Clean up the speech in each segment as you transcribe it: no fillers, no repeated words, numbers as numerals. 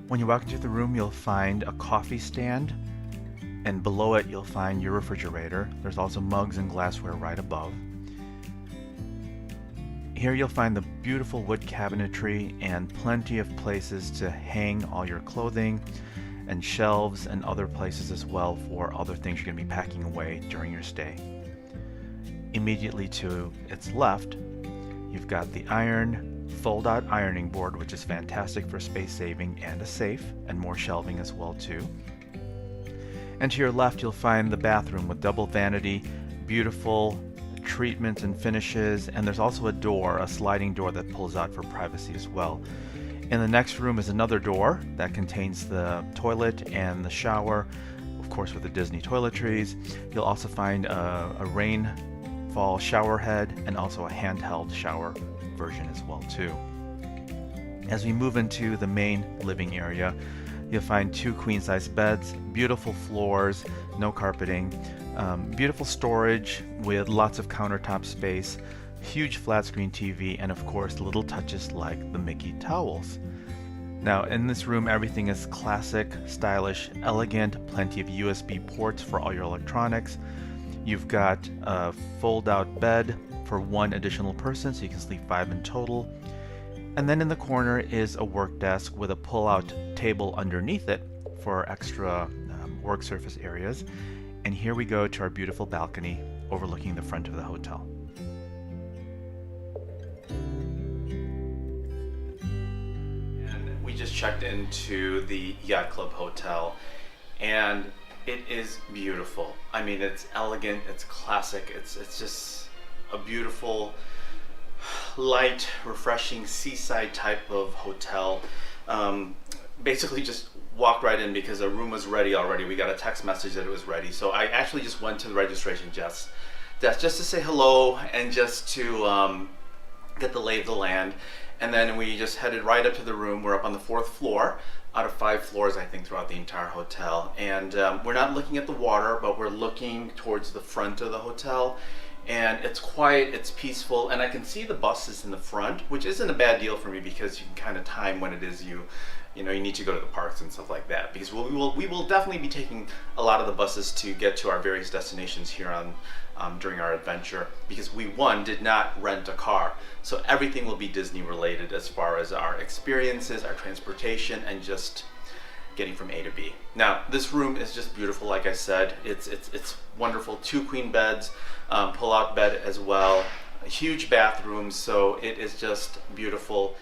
When you walk into the room, you'll find a coffee stand, and below it you'll find your refrigerator. There's also mugs and glassware right above. Here you'll find the beautiful wood cabinetry and plenty of places to hang all your clothing, and shelves and other places as well for other things you're going to be packing away during your stay. Immediately to its left, you've got the fold-out ironing board, which is fantastic for space saving, and a safe, and more shelving as well too. And to your left you'll find the bathroom with double vanity, beautiful treatments and finishes, and there's also a sliding door that pulls out for privacy as well. In the next room is another door that contains the toilet and the shower, of course with the Disney toiletries. You'll also find a rainfall shower head and also a handheld shower version as well too. As we move into the main living area, you'll find 2 queen-size beds, beautiful floors, no carpeting, beautiful storage with lots of countertop space, huge flat screen TV, and of course little touches like the Mickey towels. Now in this room everything is classic, stylish, elegant, plenty of USB ports for all your electronics. You've got a fold-out bed for 1 additional person, so you can sleep 5 in total. And then in the corner is a work desk with a pull-out table underneath it for extra work surface areas. And here we go to our beautiful balcony overlooking the front of the hotel. And we just checked into the Yacht Club Hotel, and it is beautiful. I mean, it's elegant, it's classic, it's just a beautiful, light, refreshing seaside type of hotel. Basically just walked right in because the room was ready already. We got a text message that it was ready. So I actually just went to the registration desk just to say hello and just to get the lay of the land. And then we just headed right up to the room. We're up on the 4th floor out of 5 floors, I think, throughout the entire hotel. And we're not looking at the water, but we're looking towards the front of the hotel. And it's quiet, it's peaceful, and I can see the buses in the front, which isn't a bad deal for me because you can kind of time when it is you need to go to the parks and stuff like that. Because we will definitely be taking a lot of the buses to get to our various destinations here on during our adventure, because we did not rent a car, so everything will be Disney related as far as our experiences, our transportation, and just getting from A to B. Now this room is just beautiful. Like I said, it's wonderful. 2 queen beds, pull-out bed as well, a huge bathroom, so it is just beautiful.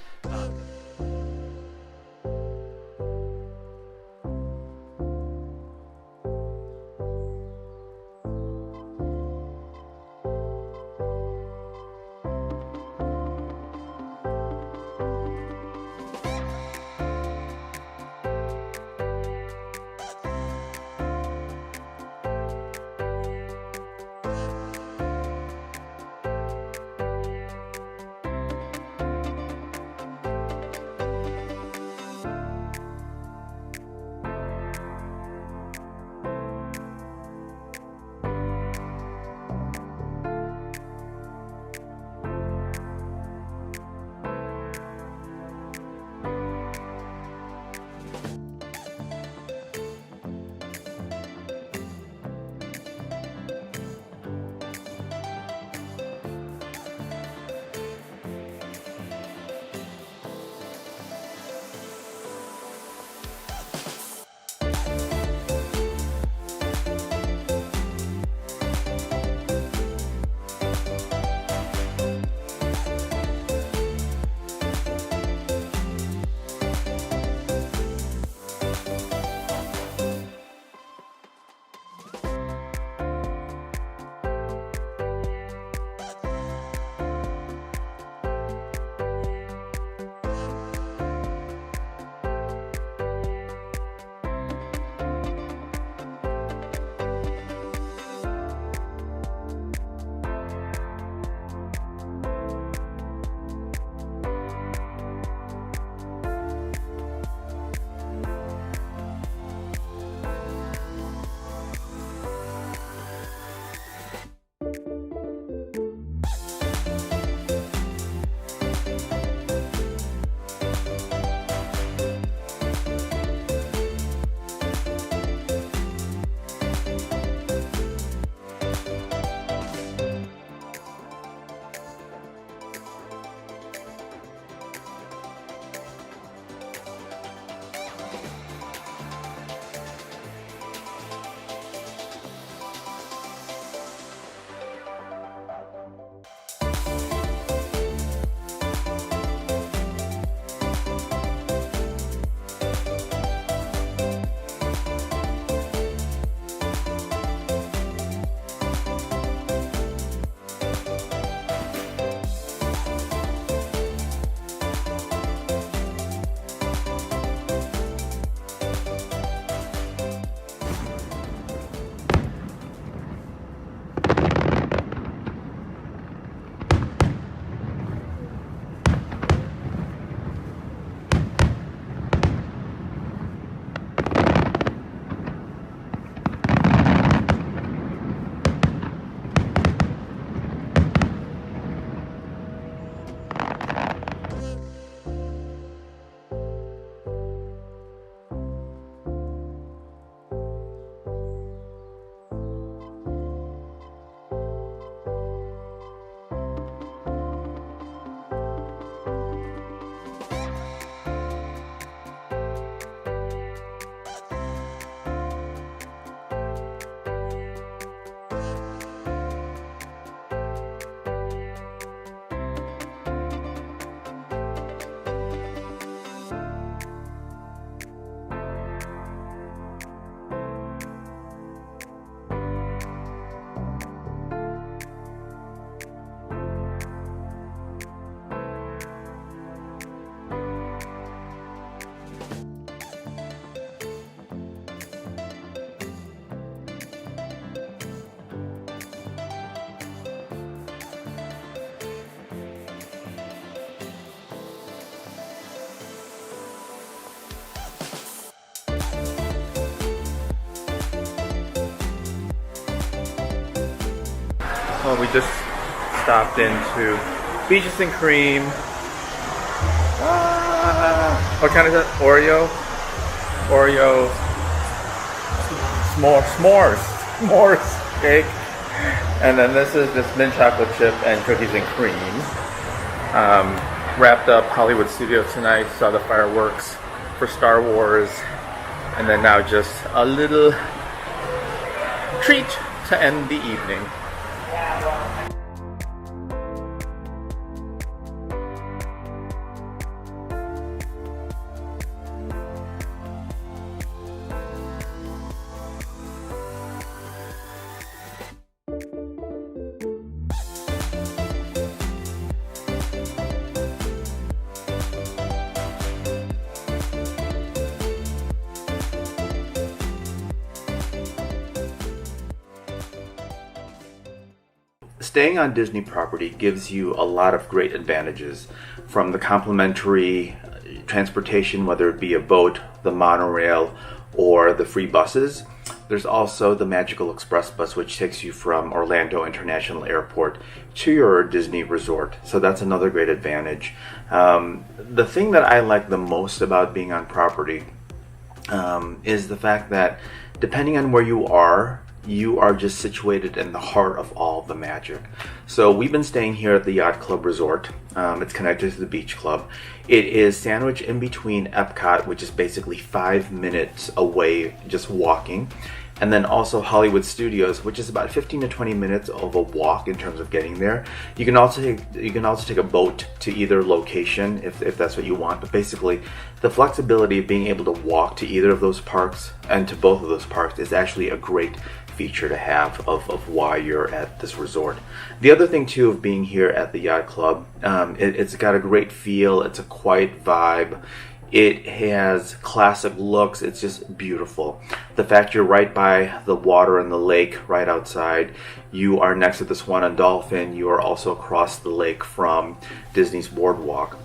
Well, we just stopped into Beaches and Cream. What kind is that? Oreo s'mores cake. And then this is just mint chocolate chip and cookies and cream. Wrapped up Hollywood Studios tonight, saw the fireworks for Star Wars. And then now just a little treat to end the evening. Staying on Disney property gives you a lot of great advantages, from the complimentary transportation, whether it be a boat, the monorail, or the free buses. There's also the Magical Express bus, which takes you from Orlando International Airport to your Disney resort. So that's another great advantage. The thing that I like the most about being on property is the fact that depending on where you are just situated in the heart of all the magic. So we've been staying here at the Yacht Club Resort. It's connected to the beach club. It is sandwiched in between Epcot, which is basically 5 minutes away just walking, and then also Hollywood Studios, which is about 15 to 20 minutes of a walk in terms of getting there. You can also take a boat to either location if that's what you want. But basically, the flexibility of being able to walk to either of those parks and to both of those parks is actually a great feature to have of why you're at this resort. The other thing too of being here at the Yacht Club, it's got a great feel. It's a quiet vibe. It has classic looks. It's just beautiful. The fact you're right by the water and the lake right outside. You are next to the Swan and Dolphin. You are also across the lake from Disney's Boardwalk.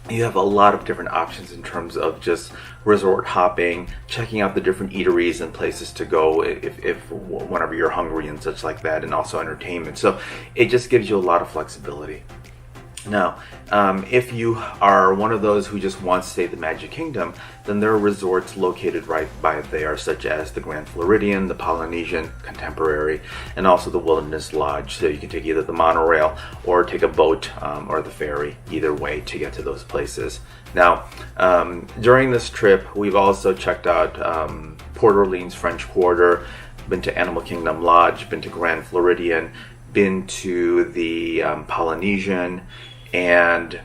You have a lot of different options in terms of just resort hopping, checking out the different eateries and places to go if whenever you're hungry and such like that, and also entertainment. So it just gives you a lot of flexibility. Now, if you are one of those who just wants to stay at the Magic Kingdom, then there are resorts located right by there, such as the Grand Floridian, the Polynesian, Contemporary, and also the Wilderness Lodge. So you can take either the monorail or take a boat or the ferry, either way, to get to those places. Now, during this trip, we've also checked out Port Orleans French Quarter, been to Animal Kingdom Lodge, been to Grand Floridian, been to the Polynesian. And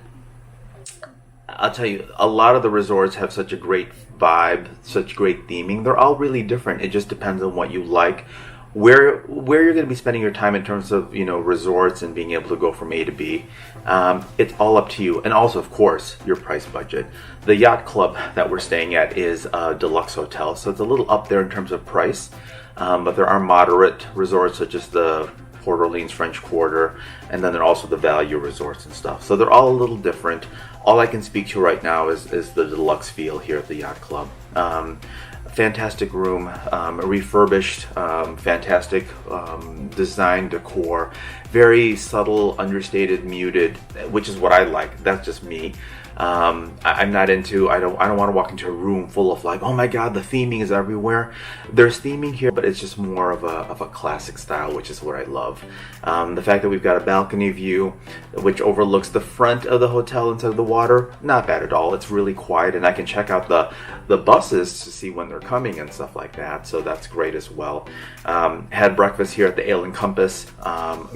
I'll tell you, a lot of the resorts have such a great vibe, such great theming. They're all really different. It just depends on what you like, where you're going to be spending your time in terms of, resorts and being able to go from A to B. It's all up to you. And also, of course, your price budget. The Yacht Club that we're staying at is a deluxe hotel, so it's a little up there in terms of price. But there are moderate resorts such as the Port Orleans French Quarter, and then there are also the value resorts and stuff. So they're all a little different. All I can speak to right now is the deluxe feel here at the Yacht Club. Fantastic room, refurbished, fantastic design, decor, very subtle, understated, muted, which is what I like. That's just me. I'm not into, I don't want to walk into a room full of like, oh my god, the theming is everywhere. There's theming here, but it's just more of a classic style, which is what I love. The fact that we've got a balcony view which overlooks the front of the hotel instead of the water, not bad at all. It's really quiet, and I can check out the buses to see when they're coming and stuff like that, so that's great as well. Had breakfast here at the Ale and Compass,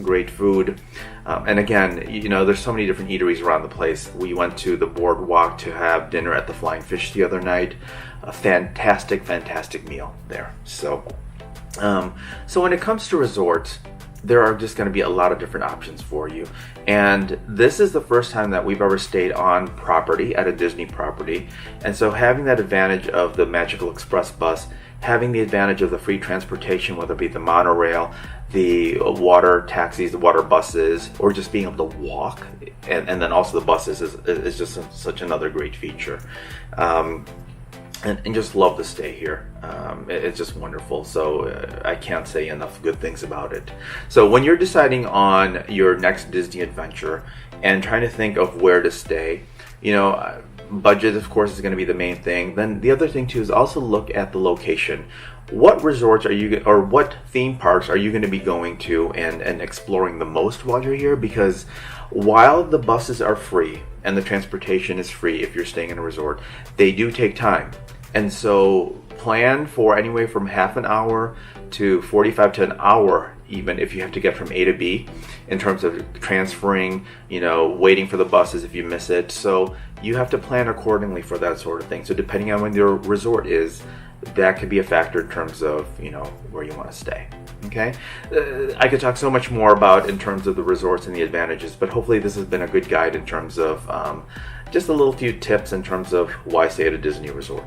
great food. And again, there's so many different eateries around the place. We went to the Boardwalk to have dinner at the Flying Fish the other night. A fantastic meal there. So when it comes to resorts, there are just going to be a lot of different options for you. And this is the first time that we've ever stayed on property at a Disney property. And so having that advantage of the Magical Express bus, having the advantage of the free transportation, whether it be the monorail, the water taxis, the water buses, or just being able to walk, and then also the buses is just such another great feature. and just love the stay here. It's just wonderful. So I can't say enough good things about it. So when you're deciding on your next Disney adventure and trying to think of where to stay, budget of course is going to be the main thing. Then the other thing too is also look at the location. What resorts are you, or what theme parks are you going to be going to and exploring the most while you're here? Because while the buses are free and the transportation is free if you're staying in a resort, they do take time. And so plan for anywhere from half an hour to 45 to an hour, even if you have to get from A to B, in terms of transferring, waiting for the buses if you miss it. So you have to plan accordingly for that sort of thing. So depending on when your resort is, that could be a factor in terms of, where you want to stay. Okay? I could talk so much more about in terms of the resorts and the advantages, but hopefully this has been a good guide in terms of just a little few tips in terms of why stay at a Disney resort.